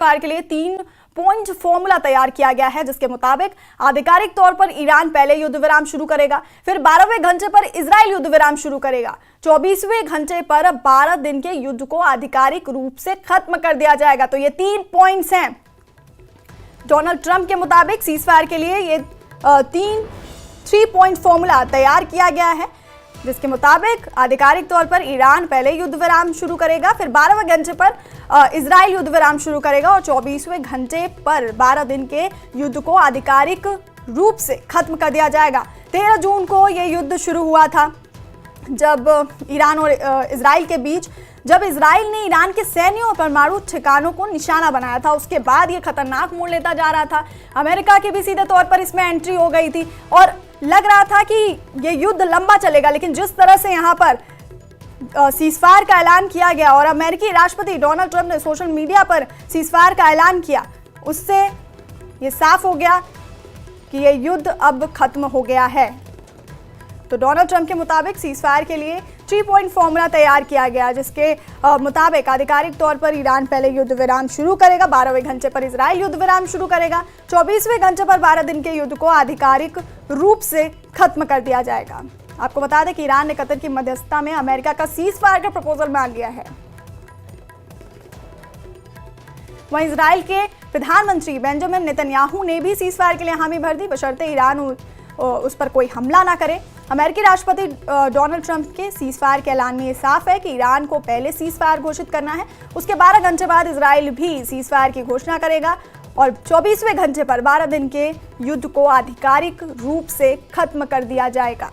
Car के लिए 3 point formula तैयार किया गया है, जिसके मुताबिक आधिकारिक तौर पर ईरान पहले युद्ध विराम शुरू करेगा, फिर 12वें घंटे पर इजराइल युद्ध विराम शुरू करेगा, 24वें घंटे पर 12 दिन के युद्ध को आधिकारिक रूप से खत्म कर दिया जाएगा। तो ये 3 पॉइंट्स हैं। डोनाल्ड ट्रंप के मुताबिक सीजफायर के लिए ये 3 पॉइंट फॉर्मूला तैयार किया गया है, जिसके मुताबिक आधिकारिक तौर पर ईरान पहले युद्ध विराम शुरू करेगा, फिर 12वें घंटे पर इजराइल युद्ध विराम शुरू करेगा और 24वें घंटे पर 12 दिन के युद्ध को आधिकारिक रूप से खत्म कर दिया जाएगा। 13 जून को यह युद्ध शुरू हुआ था, जब ईरान और इजराइल के बीच, जब इजराइल ने ईरान के सैन्य और परमाणु ठिकानों को निशाना बनाया था। उसके बाद ये खतरनाक मोड़ लेता जा रहा था। अमेरिका की भी सीधे तौर पर इसमें एंट्री हो गई थी और लग रहा था कि ये युद्ध लंबा चलेगा, लेकिन जिस तरह से यहाँ पर सीजफायर का ऐलान किया गया और अमेरिकी राष्ट्रपति डोनाल्ड ट्रंप ने सोशल मीडिया पर सीजफायर का ऐलान किया, उससे ये साफ हो गया कि ये युद्ध अब खत्म हो गया है। तो डोनाल्ड ट्रंप के मुताबिक सीजफायर के लिए 3 पॉइंट फॉर्मूला तैयार किया गया, जिसके मुताबिक आधिकारिक तौर पर ईरान पहले युद्ध विराम शुरू करेगा, 12वें घंटे पर इजराइल युद्ध विराम शुरू करेगा, 24वें घंटे पर 12 दिन के युद्ध को आधिकारिक रूप से खत्म कर दिया जाएगा। आपको बता दें कि ईरान ने कतर की मध्यस्थता में अमेरिका का सीजफायर का प्रपोजल मान लिया है। वहीं इजराइल के प्रधानमंत्री बेंजामिन नेतन्याहू ने भी सीजफायर के लिए हामी भर दी, बशर्ते ईरान उस पर कोई हमला ना करे। अमेरिकी राष्ट्रपति डोनाल्ड ट्रंप के सीजफायर के ऐलान में ये साफ है कि ईरान को पहले सीजफायर घोषित करना है, उसके 12 घंटे बाद इजराइल भी सीजफायर की घोषणा करेगा और 24वें घंटे पर 12 दिन के युद्ध को आधिकारिक रूप से खत्म कर दिया जाएगा।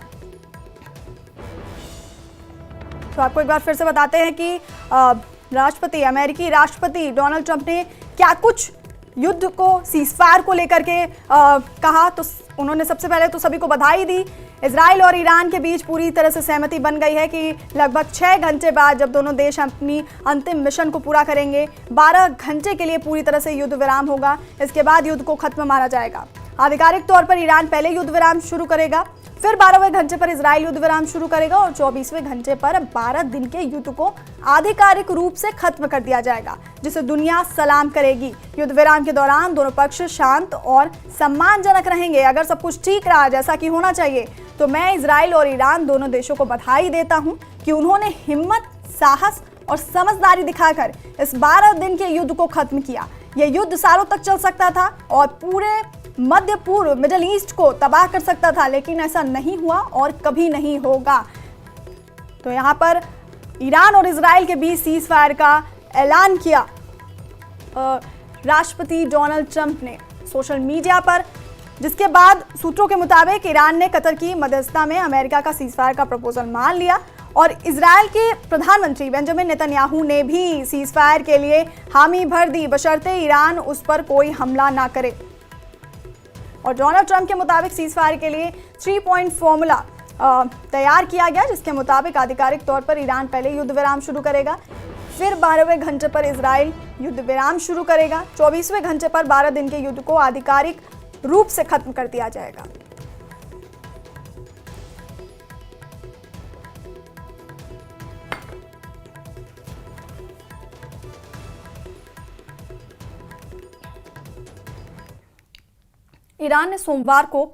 तो आपको एक बार फिर से बताते हैं कि अमेरिकी राष्ट्रपति डोनाल्ड ट्रंप ने क्या कुछ युद्ध को, सीजफायर को लेकर के कहा। तो उन्होंने सबसे पहले तो सभी को बधाई दी। इजराइल और ईरान के बीच पूरी तरह से सहमति बन गई है कि लगभग 6 घंटे बाद जब दोनों देश अपनी अंतिम मिशन को पूरा करेंगे, 12 घंटे के लिए पूरी तरह से युद्ध विराम होगा। इसके बाद युद्ध को खत्म माना जाएगा। आधिकारिक तौर पर ईरान पहले युद्ध विराम शुरू करेगा, फिर 12वें घंटे पर इजराइल युद्ध विराम शुरू करेगा और 24वें घंटे पर 12 दिन के युद्ध को आधिकारिक रूप से खत्म कर दिया जाएगा, जिसे दुनिया सलाम करेगी। युद्ध विराम के दौरान दोनों पक्ष शांत और सम्मानजनक रहेंगे। अगर सब कुछ ठीक रहा जैसा कि होना चाहिए, तो मैं इजराइल और ईरान दोनों देशों को बधाई देता हूं कि उन्होंने हिम्मत, साहस और समझदारी दिखाकर इस 12 दिन के युद्ध को खत्म किया। यह युद्ध सालों तक चल सकता था और पूरे मध्य पूर्व, मिडिल ईस्ट को तबाह कर सकता था, लेकिन ऐसा नहीं हुआ और कभी नहीं होगा। तो यहाँ पर ईरान और इजराइल के बीच सीजफायर का ऐलान किया राष्ट्रपति डोनाल्ड ट्रंप ने सोशल मीडिया पर, जिसके बाद सूत्रों के मुताबिक ईरान ने कतर की मध्यस्थता में अमेरिका का सीजफायर का प्रपोजल मान लिया और इजराइल के प्रधानमंत्री बेंजामिन नेतन्याहू ने भी सीजफायर के लिए हामी भर दी, बशर्ते ईरान उस पर कोई हमला ना करे। और डोनाल्ड ट्रंप के मुताबिक सीजफायर के लिए 3 पॉइंट फॉर्मूला तैयार किया गया, जिसके मुताबिक आधिकारिक तौर पर ईरान पहले युद्ध विराम शुरू करेगा, फिर 12वें घंटे पर इजराइल युद्ध विराम शुरू करेगा, 24वें घंटे पर 12 दिन के युद्ध को आधिकारिक रूप से खत्म कर दिया जाएगा। ईरान ने सोमवार को